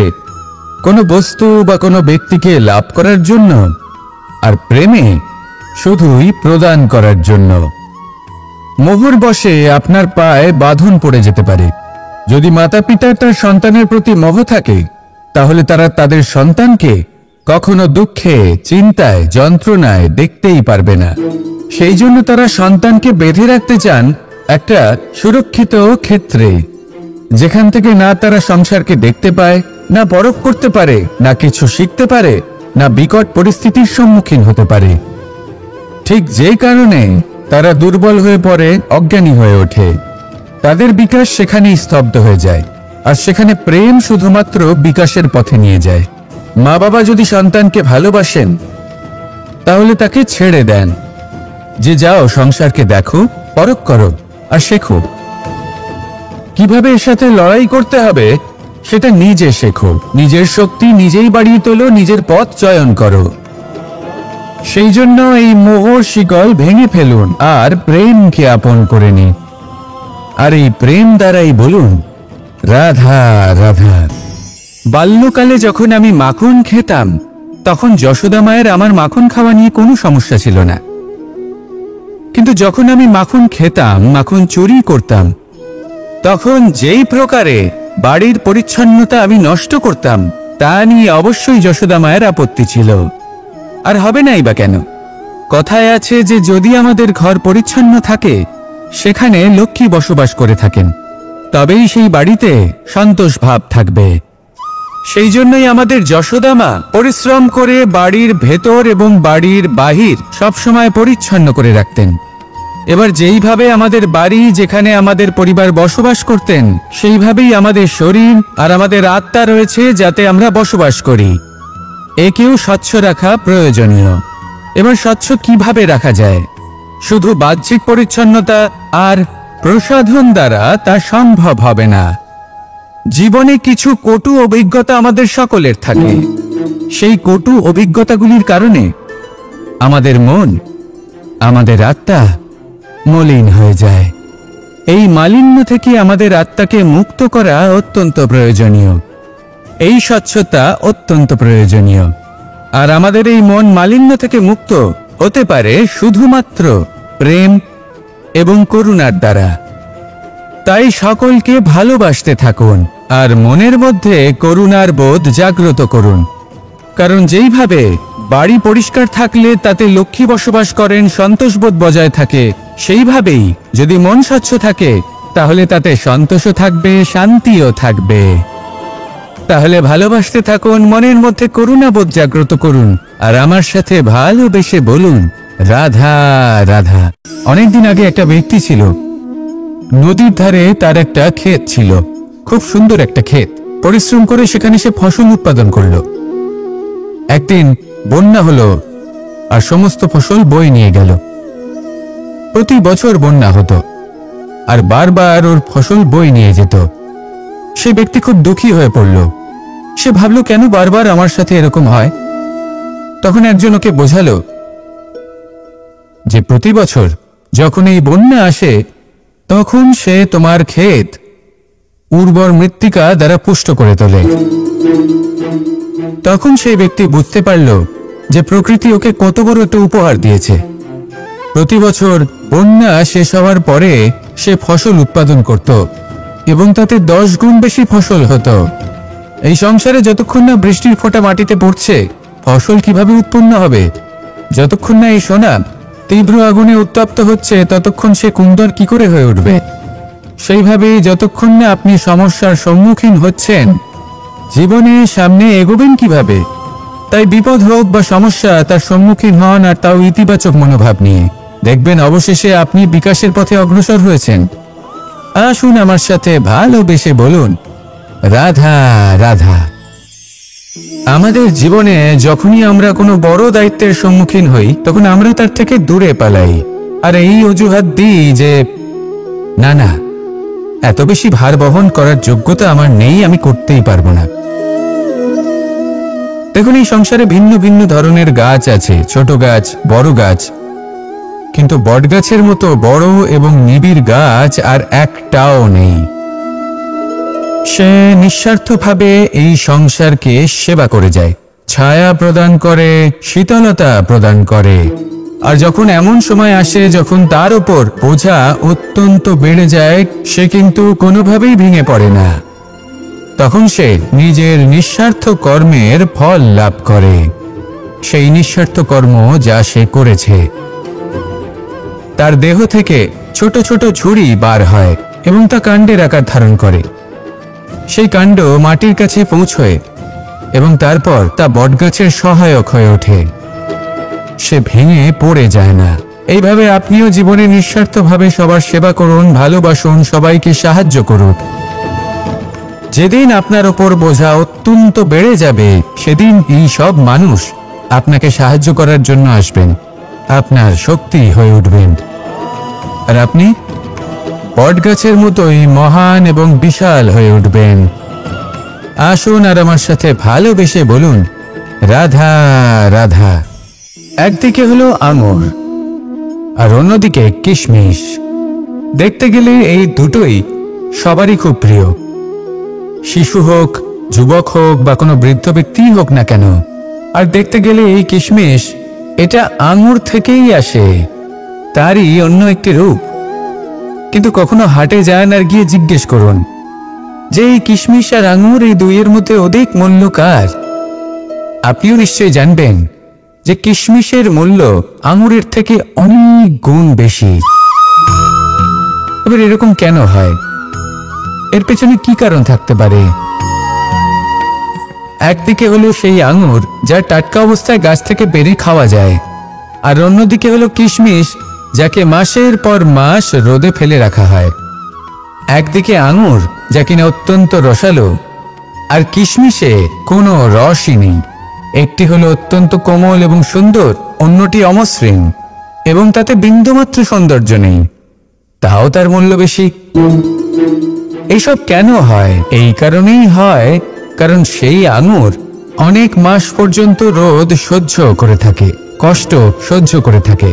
কোনো বস্তু বা কোনো ব্যক্তিকে লাভ করার জন্য, আর প্রেমে শুধুই প্রদান করার জন্য। মোহর বশে আপনার পায়ে বাঁধন পড়ে যেতে পারে। যদি মাতা পিতার তার সন্তানের প্রতি মোহ থাকে, তাহলে তারা তাদের সন্তানকে কখনো দুঃখে, চিন্তায়, যন্ত্রণায় দেখতেই পারবে না। সেই জন্য তারা সন্তানকে বেঁধে রাখতে চান একটা সুরক্ষিত ক্ষেত্রে, যেখান থেকে না তারা সংসারকে দেখতে পায়, না পরখ করতে পারে, না কিছু শিখতে পারে, না বিকট পরিস্থিতির সম্মুখীন হতে পারে। ঠিক যে কারণে তারা দুর্বল হয়ে পড়ে, অজ্ঞানী হয়ে ওঠে। তাদের বিকাশ সেখানেই স্তব্ধ হয়ে যায়, আর সেখানে প্রেম শুধুমাত্র বিকাশের পথে নিয়ে যায়। মা বাবা যদি সন্তানকে ভালোবাসেন, তাহলে তাকে ছেড়ে দেন, যে যাও সংসারকে দেখো, পরখ করো আর শেখো। কিভাবে এর সাথে লড়াই করতে হবে সেটা নিজে শেখো। নিজের শক্তি নিজেই বাড়িয়ে তোলো, নিজের পথ চয়ন করো। সেই জন্য এই মোহর শিকল ভেঙে ফেলুন আর প্রেমকে আপন করে নিন। আর এই প্রেম দ্বারাই বলুন, রাধা রাধা। বাল্যকালে যখন আমি মাখন খেতাম, তখন যশোদা মায়ের আমার মাখন খাওয়া নিয়ে কোনো সমস্যা ছিল না। কিন্তু যখন আমি মাখন খেতাম, মাখন চুরি করতাম, তখন যেই প্রকারে বাড়ির পরিচ্ছন্নতা আমি নষ্ট করতাম, তা নিয়ে অবশ্যই যশোদা মায়ের আপত্তি ছিল। আর হবে নাই বা কেন? কথায় আছে যে যদি আমাদের ঘর পরিচ্ছন্ন থাকে, সেখানে লক্ষ্মী বসবাস করে থাকেন, তবেই সেই বাড়িতে সন্তোষ ভাব থাকবে। সেই জন্যই আমাদের যশোদা মা পরিশ্রম করে বাড়ির ভেতর এবং বাড়ির বাহির সবসময় পরিচ্ছন্ন করে রাখতেন। এবার যেইভাবে আমাদের বাড়ি, যেখানে আমাদের পরিবার বসবাস করতেন, সেইভাবেই আমাদের শরীর আর আমাদের আত্মা রয়েছে, যাতে আমরা বসবাস করি। একেও স্বচ্ছ রাখা প্রয়োজনীয়। এবার স্বচ্ছ কিভাবে রাখা যায়? শুধু বাহ্যিক পরিচ্ছন্নতা আর প্রসাধন দ্বারা তা সম্ভব হবে না। জীবনে কিছু কটু অভিজ্ঞতা আমাদের সকলের থাকে। সেই কটু অভিজ্ঞতাগুলির কারণে আমাদের মন, আমাদের আত্মা মলিন হয়ে যায়। এই মালিন্য থেকে আমাদের আত্মাকে মুক্ত করা অত্যন্ত প্রয়োজনীয়। এই স্বচ্ছতা অত্যন্ত প্রয়োজনীয়। আর আমাদের এই মন মালিন্য থেকে মুক্ত হতে পারে শুধুমাত্র প্রেম এবং করুণার দ্বারা। তাই সকলকে ভালোবাসতে থাকুন আর মনের মধ্যে করুণার বোধ জাগ্রত করুন। কারণ যেইভাবে বাড়ি পরিষ্কার থাকলে তাতে লক্ষ্মী বসবাস করেন, সন্তোষবোধ বজায় থাকে, সেইভাবেই যদি মন স্বচ্ছ থাকে তাহলে তাতে সন্তোষও থাকবে, শান্তিও থাকবে। তাহলে ভালোবাসতে থাকুন, মনের মধ্যে করুণাবোধ জাগ্রত করুন আর আমার সাথে ভালোবেসে বলুন, রাধা রাধা। অনেকদিন আগে একটা ব্যক্তি ছিল, নদীর ধারে তার একটা ক্ষেত ছিল, খুব সুন্দর একটা ক্ষেত। পরিশ্রম করে সেখানে সে ফসল উৎপাদন করলো। একদিন বন্যা হলো আর সমস্ত ফসল বয়ে নিয়ে গেল। প্রতি বছর বন্যা হতো আর বারবার ওর ফসল বয়ে নিয়ে যেত। সে ব্যক্তি খুব দুঃখী হয়ে পড়ল। সে ভাবল, কেন বারবার আমার সাথে এরকম হয়? তখন একজন ওকে বোঝালো যে প্রতি বছর যখন এই বন্যা আসে তখন সে তোমার ক্ষেত উর্বর মৃত্তিকা দ্বারা পুষ্ট করে তোলে। তখন সেই ব্যক্তি বুঝতে পারল যে প্রকৃতি ওকে কত বড় একটা উপহার দিয়েছে। প্রতি বছর বন্যা শেষ হওয়ার পরে সে ফসল উৎপাদন করত এবং তাতে 10 গুণ বেশি ফসল হতো। এই সংসারে যতক্ষণ না বৃষ্টির ফোঁটা মাটিতে পড়ছে, ফসল কিভাবে উৎপন্ন হবে? যতক্ষণ না এই সোনা তীব্র আগুনে উত্তপ্ত হচ্ছে, ততক্ষণ সে কুন্দর কি করে হয়ে উঠবে? সেইভাবে যতক্ষণ না আপনি সমস্যার সম্মুখীন হচ্ছেন, জীবনে সামনে এগোবেন কিভাবে? তাই বিপদ হোক বা সমস্যা, তার সম্মুখীন হন, আর তাও ইতিবাচক মনোভাব নিয়ে। দেখবেন অবশেষে আপনি বিকাশের পথে অগ্রসর হয়েছেন। আসুন আমার সাথে ভালোবেসে বলুন, রাধা রাধা। আমাদের জীবনে যখনই আমরা কোনো বড় দায়িত্বের সম্মুখীন হই, তখন আমরা তার থেকে দূরে পালাই আর এই অজুহাত দিই যে না না, এত বেশি ভার বহন করার যোগ্যতা আমার নেই, আমি করতেই পারবো না। দেখুন, এই সংসারে ভিন্ন ভিন্ন ধরনের গাছ আছে, ছোট গাছ, বড় গাছ, কিন্তু বটগাছের মতো বড় এবং নিবিড় গাছ আর একটাও নেই। সে নিঃস্বার্থভাবে এই সংসারকে সেবা করে যায়, ছায়া প্রদান করে, শীতলতা প্রদান করে। আর যখন এমন সময় আসে যখন তার উপর বোঝা অত্যন্ত বেড়ে যায়, সে কিন্তু কোনোভাবেই ভেঙে পড়ে না। তখন সে নিজের নিঃস্বার্থ কর্মের ফল লাভ করে, সেই নিঃস্বার্থ কর্ম যা সে করেছে। তার দেহ থেকে ছোট ছোট ঝুড়ি বার হয় এবং তা কাণ্ডের আকার ধারণ করে। সেই কাণ্ড মাটির কাছে পৌঁছয় এবং তারপর তা বটগাছের সহায়ক হয়ে ওঠে। সে ভেঙে পড়ে যায় না। এইভাবে আপনিও জীবনে নিঃস্বার্থভাবে সবার সেবা করুন, ভালোবাসুন, সবাইকে সাহায্য করুন। যেদিন আপনার ওপর বোঝা অত্যন্ত বেড়ে যাবে, সেদিন এই সব মানুষ আপনাকে সাহায্য করার জন্য আসবেন, আপনার শক্তি হয়ে উঠবেন, আর আপনি বটগাছের মতোই মহান এবং বিশাল হয়ে উঠবেন। আসুন আর আমার সাথে ভালোবেসে বলুন, রাধা রাধা। একদিকে হলো আঙুর আর অন্যদিকে কিশমিশ। দেখতে গেলে এই দুটোই সবারই খুব প্রিয়। শিশু হোক, যুবক হোক বা কোনো বৃদ্ধ ব্যক্তিই হোক না কেন। আর দেখতে গেলে এই কিশমিশ, এটা আঙুর থেকেই আসে, তারই অন্য একটি রূপ। কিন্তু কখনো হাটে যান আর গিয়ে জিজ্ঞেস করুন যে এই কিশমিশ আর আঙুর, এই দুইয়ের মধ্যে অধিক মূল্য কার? আপনিও নিশ্চয়ই জানবেন যে কিশমিশের মূল্য আঙুরের থেকে অনেক গুণ বেশি। এবার এরকম কেন হয়? এর পেছনে কি কারণ থাকতে পারে? একদিকে হলো সেই আঙুর যা টাটকা অবস্থায় গাছ থেকে পেড়ে খাওয়া যায়, আর অন্যদিকে হলো কিশমিশ যাকে মাসের পর মাস রোদে ফেলে রাখা হয়। একদিকে আঙুর যা কিনা অত্যন্ত রসালো, আর কিশমিশে কোনো রসই নেই। একটি হলো অত্যন্ত কোমল এবং সুন্দর, অন্যটি অমসৃণ এবং তাতে বিন্দুমাত্র সৌন্দর্য নেই, তাও তার মূল্য বেশি। এইসব কেন হয়? এই কারণেই হয় কারণ সেই আঙুর অনেক মাস পর্যন্ত রোদ সহ্য করে থাকে, কষ্ট সহ্য করে থাকে,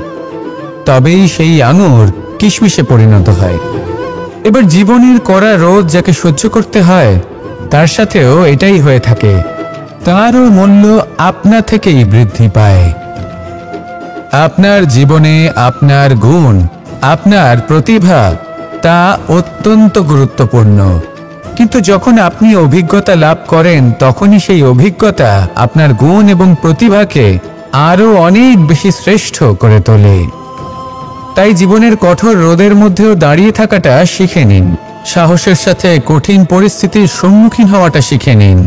তবেই সেই আঙুর কিশমিশে পরিণত হয়। এবার জীবনের কড়া রোদ যাকে সহ্য করতে হয়, তার সাথেও এটাই হয়ে থাকে, তারও মূল্য আপনা থেকেই বৃদ্ধি পায়। আপনার জীবনে আপনার গুণ, আপনার প্রতিভা তা অত্যন্ত গুরুত্বপূর্ণ, কিন্তু যখন আপনি অভিজ্ঞতা লাভ করেন তখনই সেই অভিজ্ঞতা আপনার গুণ এবং প্রতিভাকে আরো অনেক বেশি শ্রেষ্ঠ করে তোলে। তাই জীবনের কঠোর রোদের মধ্যেও দাঁড়িয়ে থাকাটা শিখে নিন, সাহসের সাথে কঠিন পরিস্থিতির সম্মুখীন হওয়াটা শিখে নিন।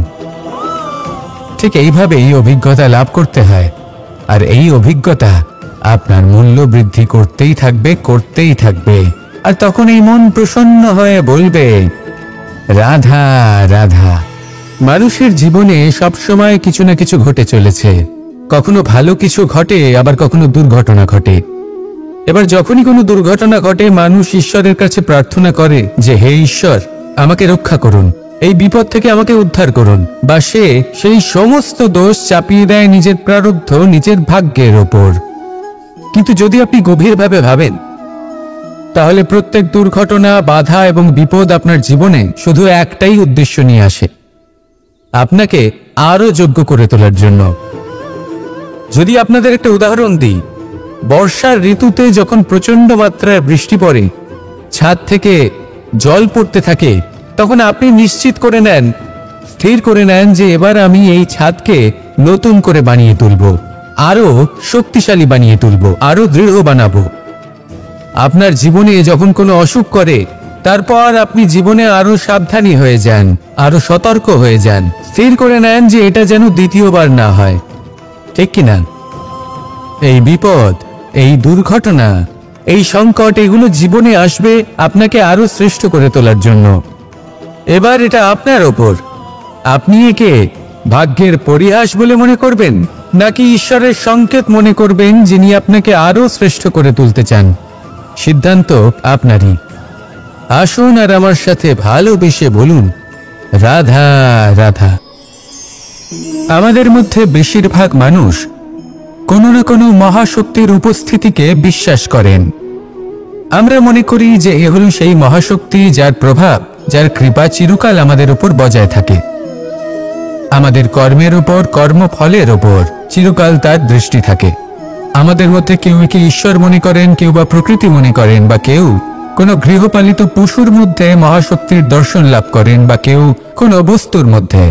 ঠিক এইভাবেই অভিজ্ঞতা লাভ করতে হয়, আর এই অভিজ্ঞতা আপনার মূল্য বৃদ্ধি করতেই থাকবে, করতেই থাকবে। আর তখন এই মন প্রসন্ন হয়ে বলবে, রাধা রাধা। মানুষের জীবনে সবসময় কিছু না কিছু ঘটে চলেছে, কখনো ভালো কিছু ঘটে, আবার কখনো দুর্ঘটনা ঘটে। এবার যখনই কোনো দুর্ঘটনা ঘটে, মানুষ ঈশ্বরের কাছে প্রার্থনা করে যে, হে ঈশ্বর, আমাকে রক্ষা করুন, এই বিপদ থেকে আমাকে উদ্ধার করুন, বা সে সেই সমস্ত দোষ চাপিয়ে দেয় নিজের প্রারব্ধ, নিজের ভাগ্যের ওপর। কিন্তু যদি আপনি গভীরভাবে ভাবেন, তাহলে প্রত্যেক দুর্ঘটনা, বাধা এবং বিপদ আপনার জীবনে শুধু একটাই উদ্দেশ্য নিয়ে আসে, আপনাকে আরো যোগ্য করে তোলার জন্য। যদি আপনাদের একটা উদাহরণ দিই, বর্ষার ঋতুতে যখন প্রচন্ড মাত্রায় বৃষ্টি পড়ে, ছাদ থেকে জল পড়তে থাকে, তখন আপনি নিশ্চিত করে নেন, স্থির করে নেন যে এবার আমি এই ছাদকে নতুন করে বানিয়ে তুলব, আরো শক্তিশালী বানিয়ে তুলব, আরো দৃঢ় বানাবো। আপনার জীবনে যখন কোনো অসুখ করে, তারপর আপনি জীবনে আরো সাবধানী হয়ে যান, আরো সতর্ক হয়ে যান, স্থির করে নেন যে এটা যেন দ্বিতীয়বার না হয়, ঠিক কিনা? এই বিপদ, এই দুর্ঘটনা, এই সংকট, এগুলো জীবনে আসবে আপনাকে আরো শ্রেষ্ঠ করে তোলার জন্য। এবার এটা আপনার ওপর, আপনি একে ভাগ্যের পরিহাস বলে মনে করবেন, নাকি ঈশ্বরের সংকেত মনে করবেন যিনি আপনাকে আরো শ্রেষ্ঠ করে তুলতে চান। সিদ্ধান্ত আপনারই। আসুন আর আমার সাথে ভালোবেসে বলুন, রাধা রাধা। আমাদের মধ্যে বেশিরভাগ মানুষ কোনো না কোনো মহাশক্তির উপস্থিতিকে বিশ্বাস করেন। আমরা মনে করি যে এ হল সেই মহাশক্তি যার প্রভাব, যার কৃপা চিরকাল আমাদের উপর বজায় থাকে। আমাদের কর্মের উপর, কর্মফলের উপর চিরকাল তার দৃষ্টি থাকে। আমাদের মধ্যে কেউ একে ঈশ্বর মনে করেন, কেউ বা প্রকৃতি মনে করেন, বা কেউ কোনো গৃহপালিত পশুর মধ্যে মহাশক্তির দর্শন লাভ করেন, বা কেউ কোনো বস্তুর মধ্যে।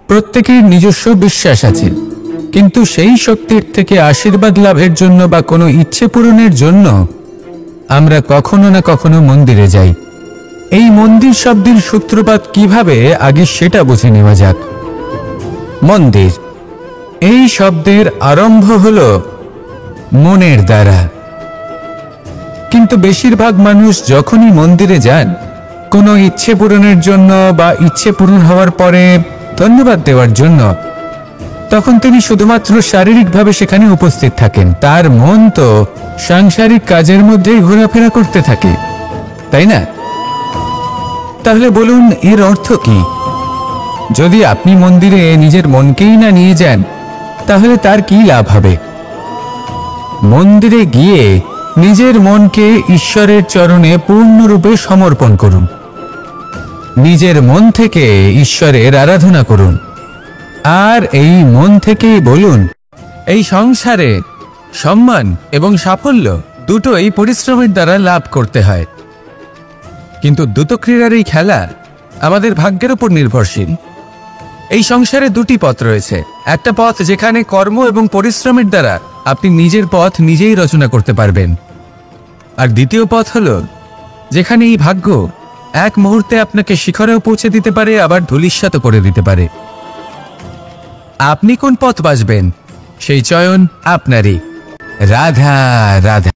প্রত্যেকের নিজস্ব বিশ্বাস আছে, কিন্তু সেই শক্তির থেকে আশীর্বাদ লাভের জন্য বা কোনো ইচ্ছে পূরণের জন্য আমরা কখনো না কখনো মন্দিরে যাই। এই মন্দির শব্দের সূত্রপাত কিভাবে, আগে সেটা বুঝে নেওয়া যাক। মন্দির এই শব্দের আরম্ভ হলো মনের দ্বারা, কিন্তু বেশিরভাগ মানুষ যখনই মন্দিরে যান কোনো ইচ্ছে পূরণের জন্য বা ইচ্ছে পূরণ হওয়ার পরে ধন্যবাদ দেওয়ার জন্য, তখন তিনি শুধুমাত্র শারীরিকভাবে সেখানে উপস্থিত থাকেন, তার মন তো সাংসারিক কাজের মধ্যেই ঘোরাফেরা করতে থাকে, তাই না? তাহলে বলুন, এর অর্থ কি? যদি আপনি মন্দিরে নিজের মনকেই না নিয়ে যান, তাহলে তার কি লাভ হবে? মন্দিরে গিয়ে নিজের মনকে ঈশ্বরের চরণে পূর্ণরূপে সমর্পণ করুন, নিজের মন থেকে ঈশ্বরের আরাধনা করুন, আর এই মন থেকেই বলুন, এই সংসারে সম্মান এবং সাফল্য দুটোই পরিশ্রমের দ্বারা লাভ করতে হয়, কিন্তু দ্রুতক্রীড়ার এই খেলা আমাদের ভাগ্যের উপর নির্ভরশীল। এই সংসারে দুটি পথ রয়েছে, একটা পথ যেখানে কর্ম এবং পরিশ্রমের দ্বারা আপনি নিজের পথ নিজেই রচনা করতে পারবেন, আর দ্বিতীয় পথ হলো যেখানে এই ভাগ্য এক মুহূর্তে আপনাকে শিখরেও পৌঁছে দিতে পারে, আবার ধূলিসাৎ করে দিতে পারে। আপনি কোন পথ বাছবেন সেই চয়ন আপনারই। রাধা রাধা।